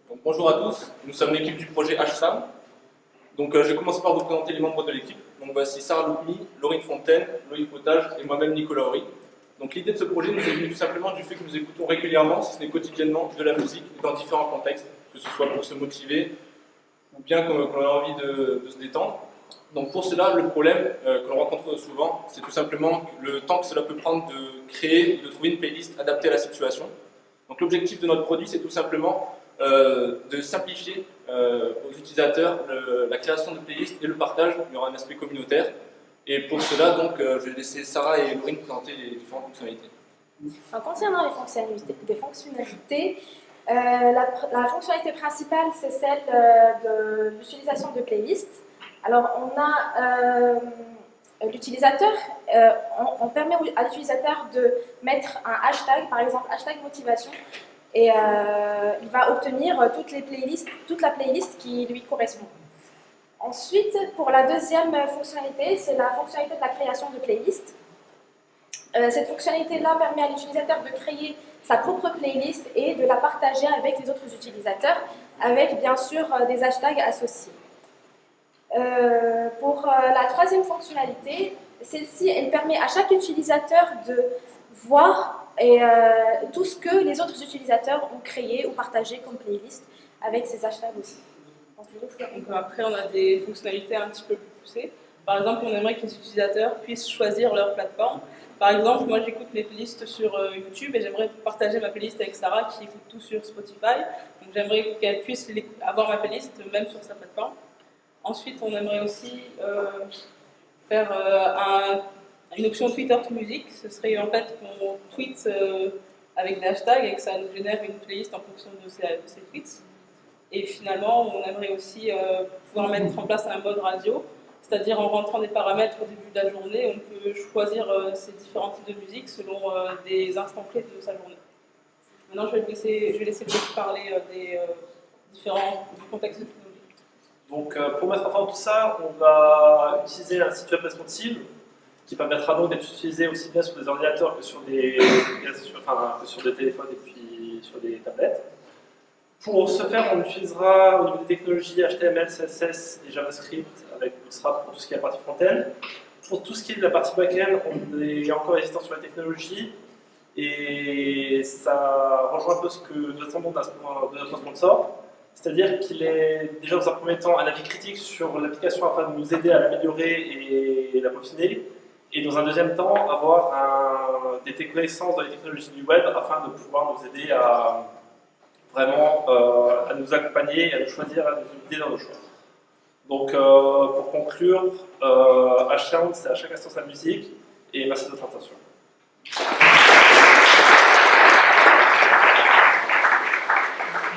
Donc, bonjour à tous, nous sommes l'équipe du projet HSAM. Donc, je vais commencer par vous présenter les membres de l'équipe. Donc, voici Sarah Loupny, Laurine Fontaine, Loïc Potage et moi-même Nicolas Horry. Donc, l'idée de ce projet nous est venue tout simplement du fait que nous écoutons régulièrement, si ce n'est quotidiennement, de la musique dans différents contextes, que ce soit pour se motiver ou bien qu'on a envie de se détendre. Donc, pour cela, le problème que l'on rencontre souvent, c'est tout simplement le temps que cela peut prendre de créer ou de trouver une playlist adaptée à la situation. Donc, l'objectif de notre produit, c'est tout simplement de simplifier aux utilisateurs la création de playlists et le partage. Il y aura un aspect communautaire. Et pour cela, donc, je vais laisser Sarah et Laurine présenter les différentes fonctionnalités. Alors, concernant les fonctionnalités, la fonctionnalité principale, c'est celle de l'utilisation de playlists. Alors, on a l'utilisateur, on permet à l'utilisateur de mettre un hashtag, par exemple hashtag motivation, et il va obtenir toute la playlist qui lui correspond. Ensuite, pour la deuxième fonctionnalité, c'est la fonctionnalité de la création de playlists. Cette fonctionnalité-là permet à l'utilisateur de créer sa propre playlist et de la partager avec les autres utilisateurs, avec bien sûr des hashtags associés. Pour la troisième fonctionnalité, celle-ci, elle permet à chaque utilisateur de voir tout ce que les autres utilisateurs ont créé ou partagé comme playlist avec ces hashtags aussi. Donc après, on a des fonctionnalités un petit peu plus poussées. Par exemple, on aimerait que les utilisateurs puissent choisir leur plateforme. Par exemple, moi j'écoute mes playlists sur YouTube et j'aimerais partager ma playlist avec Sarah qui écoute tout sur Spotify. Donc j'aimerais qu'elle puisse avoir ma playlist même sur sa plateforme. Ensuite, on aimerait aussi faire une option Twitter to Music. Ce serait en fait qu'on tweet avec des hashtags et que ça nous génère une playlist en fonction de ces tweets. Et finalement, on aimerait aussi pouvoir mettre en place un mode radio, c'est-à-dire en rentrant des paramètres au début de la journée, on peut choisir ces différents types de musique selon des instants clés de sa journée. Maintenant, je vais laisser Loïc parler du contexte technologique. Donc, pour mettre en forme tout ça, on va utiliser un site web responsive qui permettra donc d'être utilisé aussi bien sur des ordinateurs que sur des téléphones et puis sur des tablettes. Pour ce faire, on utilisera au niveau des technologies HTML, CSS et JavaScript avec Bootstrap pour tout ce qui est la partie front-end. Pour tout ce qui est de la partie back-end, on est encore résistant sur la technologie et ça rejoint un peu ce que nous attendons de notre sponsor. C'est-à-dire qu'il est déjà dans un premier temps un avis critique sur l'application afin de nous aider à l'améliorer et la peaufiner. Et dans un deuxième temps, avoir des connaissances dans les technologies du web afin de pouvoir nous aider à vraiment à nous accompagner, à nous choisir, à nous guider dans nos choix. Donc pour conclure, HSound, c'est à chaque instant sa musique, et merci de votre attention.